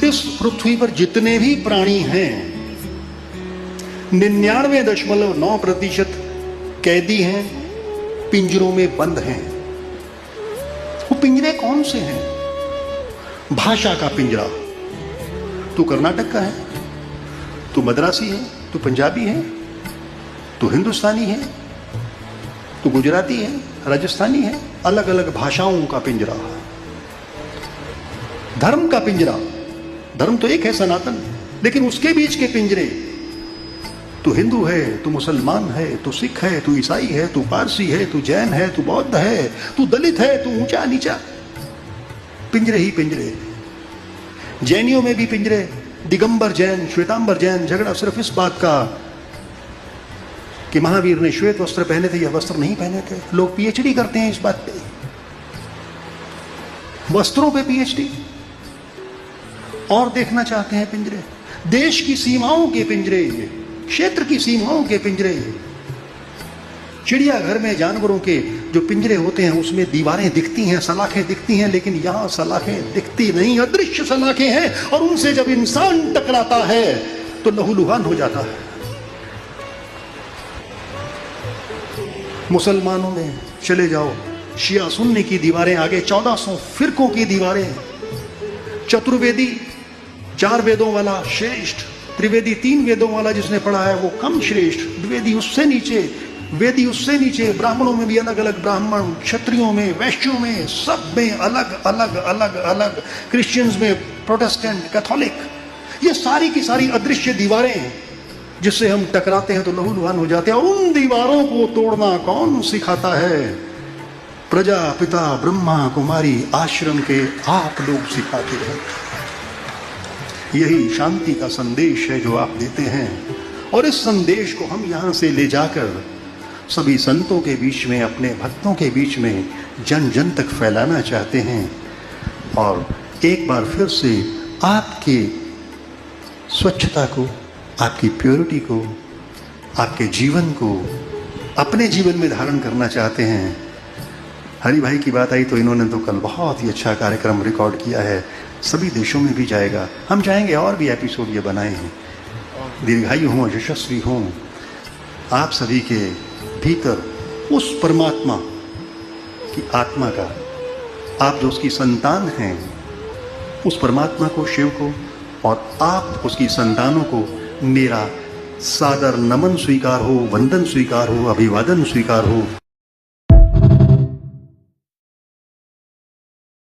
इस पृथ्वी पर जितने भी प्राणी हैं 99.9% कैदी हैं, पिंजरों में बंद हैं। वो पिंजरे कौन से हैं? भाषा का पिंजरा। तू कर्नाटक का है, तू मद्रासी है, तू पंजाबी है, तू हिंदुस्तानी है, तू गुजराती है, राजस्थानी है, अलग अलग भाषाओं का पिंजरा। धर्म का पिंजरा, धर्म तो एक है सनातन, लेकिन उसके बीच के पिंजरे, तू हिंदू है, तू मुसलमान है, तू सिख है, तू ईसाई है, तू पारसी है, तू जैन है, तू बौद्ध है, तू दलित है, तू ऊंचा नीचा, पिंजरे ही पिंजरे। जैनियों में भी पिंजरे, दिगंबर जैन, श्वेतांबर जैन। झगड़ा सिर्फ इस बात का कि महावीर ने श्वेत वस्त्र पहने थे या वस्त्र नहीं पहने थे। लोग पीएचडी करते हैं इस बात पे, वस्त्रों पे पीएचडी, और देखना चाहते हैं पिंजरे, देश की सीमाओं के पिंजरे, क्षेत्र की सीमाओं के पिंजरे। चिड़ियाघर में जानवरों के जो पिंजरे होते हैं उसमें दीवारें दिखती हैं, सलाखें दिखती हैं, लेकिन यहां सलाखें दिखती नहीं, अदृश्य सलाखें हैं, और उनसे जब इंसान टकराता है तो लहूलुहान हो जाता है। मुसलमानों में चले जाओ, शिया सुन्नी की दीवारें, आगे 1400 फिरकों की दीवारें, चतुर्वेदी 4 वेदों वाला श्रेष्ठ, त्रिवेदी 3 वेदों वाला जिसने पढ़ा है वो कम श्रेष्ठ, द्विवेदी उससे नीचे, वेदी उससे नीचे, ब्राह्मणों में भी अलग अलग ब्राह्मण, क्षत्रियों में, वैश्यों में, सब में अलग अलग अलग अलग, क्रिश्चियंस में प्रोटेस्टेंट, कैथोलिक, ये सारी की सारी अदृश्य दीवारें जिससे हम टकराते हैं तो लहूलुहान हो जाते हैं। और उन दीवारों को तोड़ना कौन सिखाता है? प्रजापिता ब्रह्मा कुमारी आश्रम के आप लोग सिखाते हैं। यही शांति का संदेश है जो आप देते हैं, और इस संदेश को हम यहां से ले जाकर सभी संतों के बीच में, अपने भक्तों के बीच में जन जन तक फैलाना चाहते हैं। और एक बार फिर से आपके स्वच्छता को, आपकी प्योरिटी को, आपके जीवन को अपने जीवन में धारण करना चाहते हैं। हरि भाई की बात आई तो इन्होंने तो कल बहुत ही अच्छा कार्यक्रम रिकॉर्ड किया है, सभी देशों में भी जाएगा, हम चाहेंगे और भी एपिसोड ये बनाए हैं, दीर्घायु हों, यशस्वी हों। आप सभी के भीतर उस परमात्मा की आत्मा का, आप जो उसकी संतान हैं, उस परमात्मा को, शिव को, और आप उसकी संतानों को मेरा सादर नमन स्वीकार हो, वंदन स्वीकार हो, अभिवादन स्वीकार हो।